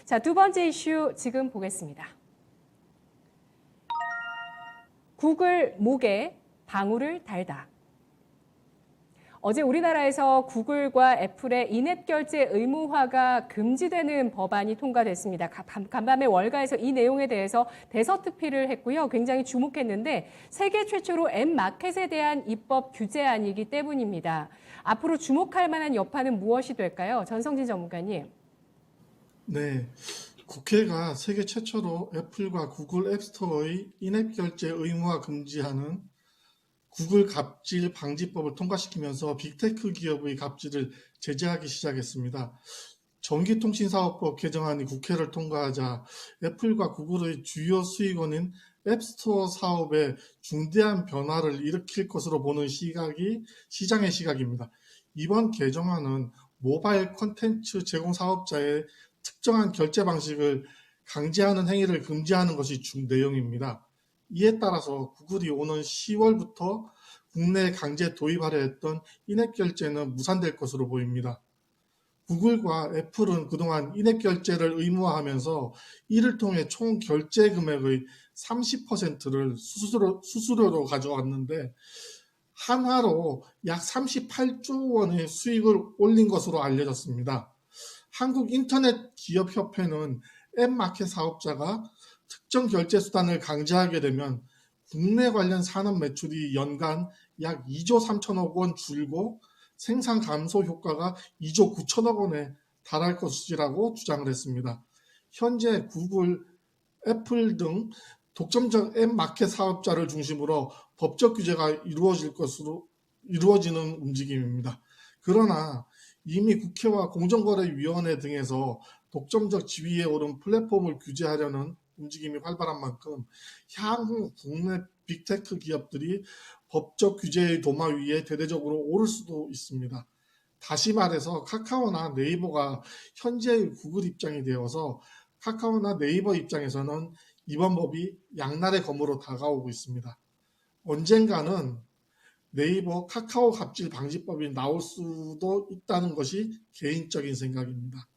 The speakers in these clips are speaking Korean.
자, 두 번째 이슈 지금 보겠습니다. 구글 목에 방울을 달다. 어제 우리나라에서 구글과 애플의 인앱 결제 의무화가 금지되는 법안이 통과됐습니다. 간밤에 월가에서 이 내용에 대해서 대서특필을 했고요. 굉장히 주목했는데 세계 최초로 앱 마켓에 대한 입법 규제안이기 때문입니다. 앞으로 주목할 만한 여파는 무엇이 될까요? 전성진 전문가님. 네, 국회가 세계 최초로 애플과 구글 앱스토어의 인앱 결제 의무화 금지하는 구글 갑질 방지법을 통과시키면서 빅테크 기업의 갑질을 제재하기 시작했습니다. 전기통신사업법 개정안이 국회를 통과하자 애플과 구글의 주요 수익원인 앱스토어 사업에 중대한 변화를 일으킬 것으로 보는 시각이 시장의 시각입니다. 이번 개정안은 모바일 콘텐츠 제공 사업자의 특정한 결제 방식을 강제하는 행위를 금지하는 것이 중 내용입니다. 이에 따라서 구글이 오는 10월부터 국내에 강제 도입하려 했던 인앱 결제는 무산될 것으로 보입니다. 구글과 애플은 그동안 인앱 결제를 의무화하면서 이를 통해 총 결제 금액의 30%를 수수료로 가져왔는데 한화로 약 38조 원의 수익을 올린 것으로 알려졌습니다. 한국인터넷기업협회는 앱마켓 사업자가 특정 결제 수단을 강제하게 되면 국내 관련 산업 매출이 연간 약 2조 3천억 원 줄고 생산 감소 효과가 2조 9천억 원에 달할 것이라고 주장을 했습니다. 현재 구글, 애플 등 독점적 앱 마켓 사업자를 중심으로 법적 규제가 이루어지는 움직임입니다. 그러나 이미 국회와 공정거래위원회 등에서 독점적 지위에 오른 플랫폼을 규제하려는 움직임이 활발한 만큼 향후 국내 빅테크 기업들이 법적 규제의 도마 위에 대대적으로 오를 수도 있습니다. 다시 말해서 카카오나 네이버가 현재의 구글 입장이 되어서 카카오나 네이버 입장에서는 이번 법이 양날의 검으로 다가오고 있습니다. 언젠가는 네이버 카카오 갑질 방지법이 나올 수도 있다는 것이 개인적인 생각입니다.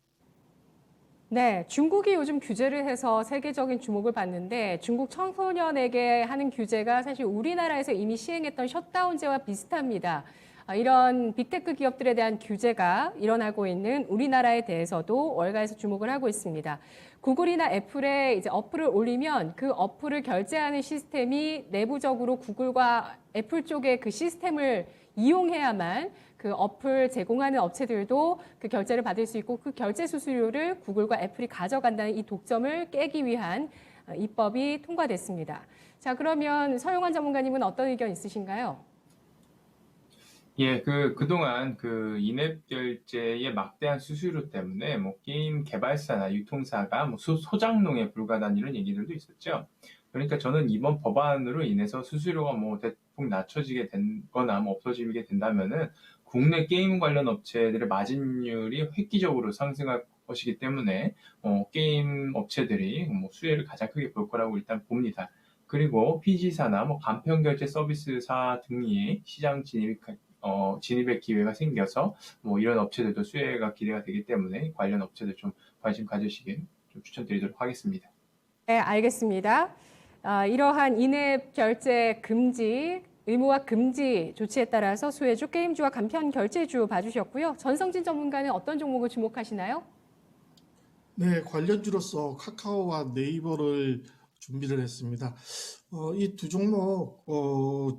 네, 중국이 요즘 규제를 해서 세계적인 주목을 받는데 중국 청소년에게 하는 규제가 사실 우리나라에서 이미 시행했던 셧다운제와 비슷합니다. 이런 빅테크 기업들에 대한 규제가 일어나고 있는 우리나라에 대해서도 월가에서 주목을 하고 있습니다. 구글이나 애플에 이제 어플을 올리면 그 어플을 결제하는 시스템이 내부적으로 구글과 애플 쪽의 그 시스템을 이용해야만 그 어플 제공하는 업체들도 그 결제를 받을 수 있고 그 결제 수수료를 구글과 애플이 가져간다는 이 독점을 깨기 위한 입법이 통과됐습니다. 자, 그러면 서용환 전문가님은 어떤 의견 있으신가요? 예, 그동안 인앱 결제의 막대한 수수료 때문에 게임 개발사나 유통사가 소장농에 불과하다는 이런 얘기들도 있었죠. 그러니까 저는 이번 법안으로 인해서 수수료가 대폭 낮춰지게 된거나 없어지게 된다면은 국내 게임 관련 업체들의 마진율이 획기적으로 상승할 것이기 때문에 게임 업체들이 수혜를 가장 크게 볼 거라고 일단 봅니다. 그리고 PC사나 간편 결제 서비스사 등이 시장 진입의 기회가 생겨서 이런 업체들도 수혜가 기대가 되기 때문에 관련 업체들 좀 관심 가지시길 좀 추천드리도록 하겠습니다. 네, 알겠습니다. 이러한 인앱 결제 금지, 의무화 금지 조치에 따라서 수혜주, 게임주와 간편 결제주 봐주셨고요. 전성진 전문가는 어떤 종목을 주목하시나요? 네, 관련주로서 카카오와 네이버를 준비를 했습니다. 이 두 종목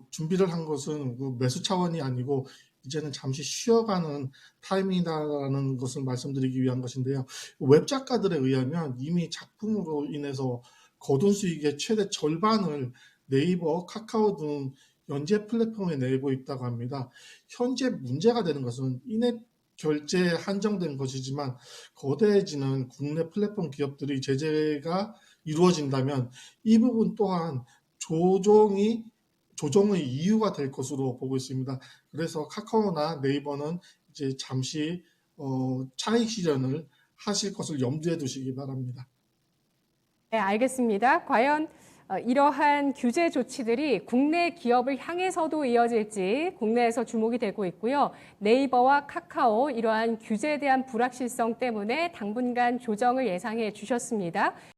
준비를 한 것은 매수 차원이 아니고 이제는 잠시 쉬어가는 타이밍이다라는 것을 말씀드리기 위한 것인데요. 웹 작가들에 의하면 이미 작품으로 인해서 거둔 수익의 최대 절반을 네이버, 카카오 등 연재 플랫폼에 내고 있다고 합니다. 현재 문제가 되는 것은 인앱 결제에 한정된 것이지만 거대해지는 국내 플랫폼 기업들의 제재가 이루어진다면 이 부분 또한 조정의 이유가 될 것으로 보고 있습니다. 그래서 카카오나 네이버는 이제 잠시 차익 실현을 하실 것을 염두에 두시기 바랍니다. 네, 알겠습니다. 과연 이러한 규제 조치들이 국내 기업을 향해서도 이어질지 국내에서 주목이 되고 있고요. 네이버와 카카오 이러한 규제에 대한 불확실성 때문에 당분간 조정을 예상해 주셨습니다.